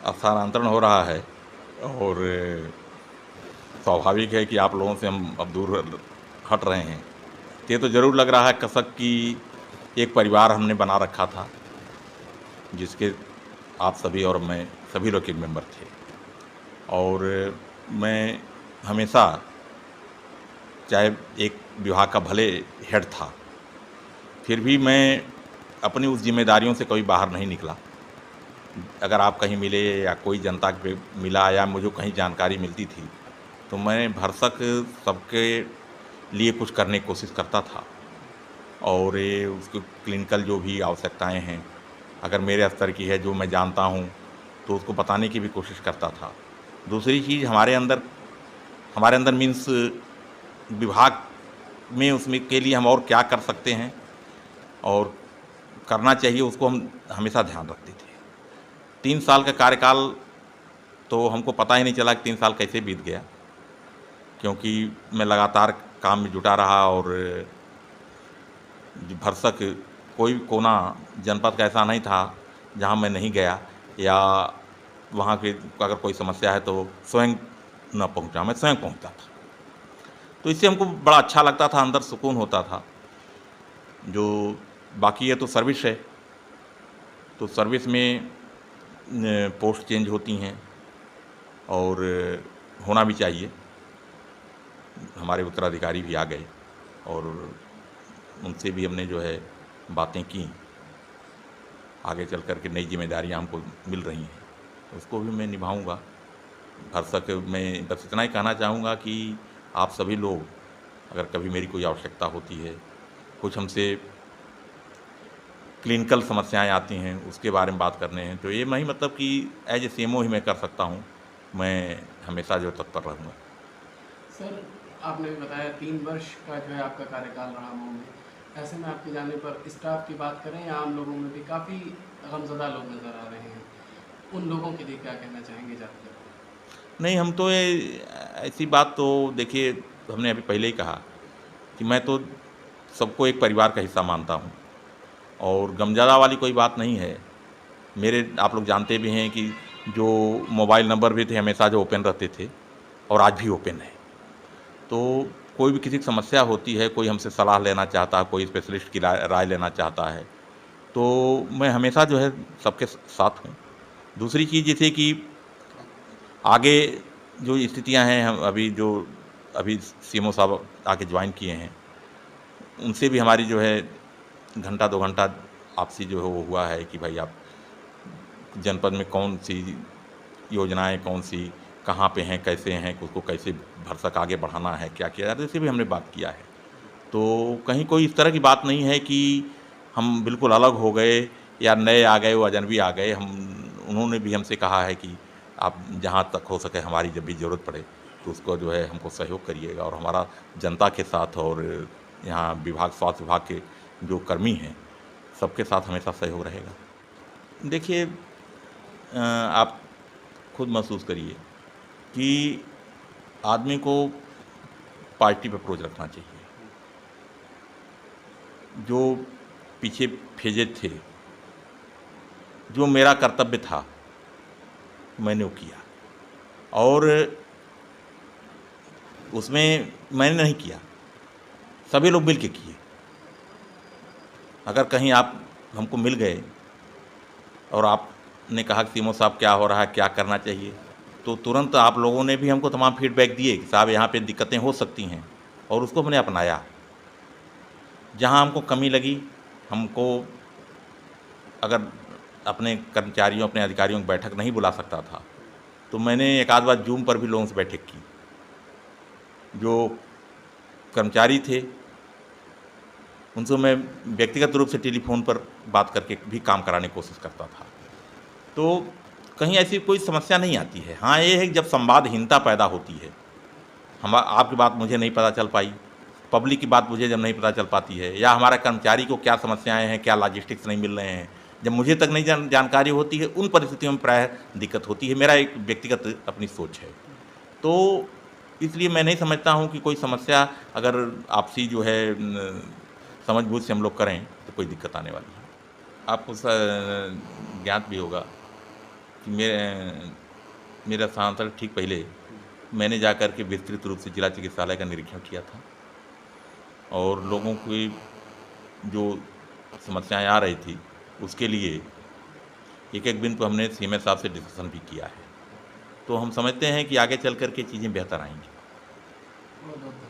स्थानांतरण हो रहा है और स्वाभाविक है कि आप लोगों से हम अब दूर हट रहे हैं। तो ये तो ज़रूर लग रहा है कसक कि एक परिवार हमने बना रखा था, जिसके आप सभी और मैं सभी लोग एक मेंबर थे। और मैं हमेशा, चाहे एक विभाग का भले हेड था, फिर भी मैं अपनी उस ज़िम्मेदारियों से कभी बाहर नहीं निकला। अगर आप कहीं मिले या कोई जनता पे मिला या मुझे कहीं जानकारी मिलती थी, तो मैं भरसक सबके लिए कुछ करने की कोशिश करता था। और ये उसको क्लिनिकल जो भी आवश्यकताएं हैं, अगर मेरे स्तर की है जो मैं जानता हूँ, तो उसको बताने की भी कोशिश करता था। दूसरी चीज़ हमारे अंदर मीन्स विभाग में उसमें के लिए हम और क्या कर सकते हैं और करना चाहिए, उसको हम हमेशा ध्यान रखते थे। 3 साल का कार्यकाल तो हमको पता ही नहीं चला कि 3 साल कैसे बीत गया, क्योंकि मैं लगातार काम में जुटा रहा और भरसक कोई कोना जनपद का ऐसा नहीं था जहाँ मैं नहीं गया, या वहाँ के अगर कोई समस्या है तो स्वयं न पहुँचा, मैं स्वयं पहुँचता था। तो इससे हमको बड़ा अच्छा लगता था, अंदर सुकून होता था। जो बाकी है तो सर्विस है, तो सर्विस में पोस्ट चेंज होती हैं और होना भी चाहिए। हमारे उत्तराधिकारी भी आ गए और उनसे भी हमने जो है बातें की, आगे चल कर के नई जिम्मेदारियां हमको मिल रही हैं, उसको भी मैं निभाऊंगा। भरसक मैं बस इतना ही कहना चाहूँगा कि आप सभी लोग, अगर कभी मेरी कोई आवश्यकता होती है, कुछ हमसे क्लिनिकल समस्याएं आती हैं, उसके बारे में बात करने हैं, तो ये नहीं मतलब कि एज ए सीएमओ ही मैं कर सकता हूँ, मैं हमेशा जो तत्पर रहूँगा। सर, आपने भी बताया 3 वर्ष का जो है आपका कार्यकाल रहा मऊ में। ऐसे में आपके जाने पर स्टाफ की बात करें या आम लोगों में भी काफ़ी गमज़दा लोग नज़र आ रहे हैं। उन लोगों के लिए क्या कहना चाहेंगे जाते हुए? नहीं, हम तो ये ऐसी बात तो देखिए, हमने अभी पहले ही कहा कि मैं तो सबको एक परिवार का हिस्सा मानता हूँ और गमज़्यादा वाली कोई बात नहीं है। मेरे आप लोग जानते भी हैं कि जो मोबाइल नंबर भी थे हमेशा जो ओपन रहते थे और आज भी ओपन है। तो कोई भी किसी की समस्या होती है, कोई हमसे सलाह लेना चाहता है, कोई स्पेशलिस्ट की राय राय लेना चाहता है, तो मैं हमेशा जो है सबके साथ हूँ। दूसरी चीज़ जैसे कि आगे जो स्थितियाँ हैं, हम अभी सीएमओ साहब आके ज्वाइन किए हैं, उनसे भी हमारी जो है घंटा 2 घंटा आपसी जो है वो हुआ है कि भाई आप जनपद में कौन-सी योजनाएँ, कौन-सी कहाँ पे हैं, कैसे हैं, उसको कैसे भरसक आगे बढ़ाना है, क्या किया जाए, तो इसे भी हमने बात किया है। तो कहीं कोई इस तरह की बात नहीं है कि हम बिल्कुल अलग हो गए या नए आ गए, वो अजनबी आ गए। उन्होंने भी हमसे कहा है कि आप जहाँ तक हो सके हमारी जब भी ज़रूरत पड़े, तो उसको जो है हमको सहयोग करिएगा, और हमारा जनता के साथ और यहाँ स्वास्थ्य विभाग के जो कर्मी हैं, सबके साथ हमेशा सहयोग रहेगा। देखिए, आप खुद महसूस करिए कि आदमी को पार्टी पे अप्रोच रखना चाहिए। जो पीछे फेजेज़ थे, जो मेरा कर्तव्य था, मैंने वो किया, और उसमें मैंने नहीं किया, सभी लोग मिल के किए। अगर कहीं आप हमको मिल गए और आपने कहा कि सीएमओ साहब क्या हो रहा है, क्या करना चाहिए, तो तुरंत आप लोगों ने भी हमको तमाम फीडबैक दिए कि साहब यहाँ पे दिक्कतें हो सकती हैं, और उसको हमने अपनाया। जहाँ हमको कमी लगी, हमको अगर अपने कर्मचारियों, अपने अधिकारियों की बैठक नहीं बुला सकता था, तो मैंने एक आध बार जूम पर भी लोगों से बैठक की। जो कर्मचारी थे, उनसे मैं व्यक्तिगत रूप से टेलीफ़ोन पर बात करके भी काम कराने की कोशिश करता था। तो कहीं ऐसी कोई समस्या नहीं आती है। हाँ, ये है कि जब संवादहीनता पैदा होती है, आपकी बात मुझे नहीं पता चल पाई, पब्लिक की बात मुझे जब नहीं पता चल पाती है, या हमारा कर्मचारी को क्या समस्याएँ हैं, क्या लॉजिस्टिक्स नहीं मिल रहे हैं, जब मुझे तक नहीं जानकारी होती है, उन परिस्थितियों में प्रायः दिक्कत होती है। मेरा एक व्यक्तिगत अपनी सोच है। तो इसलिए मैं नहीं समझता हूँ कि कोई समस्या, अगर आपसी जो है समझ-बूझ से हम लोग करें, तो कोई दिक्कत आने वाली है। आपको ज्ञात भी होगा कि मेरा स्थानांतरण ठीक पहले मैंने जा कर के विस्तृत रूप से जिला चिकित्सालय का निरीक्षण किया था और लोगों की जो समस्याएं आ रही थी उसके लिए एक एक बिंदु हमने सीएमएस साहब से डिस्कशन भी किया है। तो हम समझते हैं कि आगे चल कर के चीज़ें बेहतर आएंगी। बहुत बहुत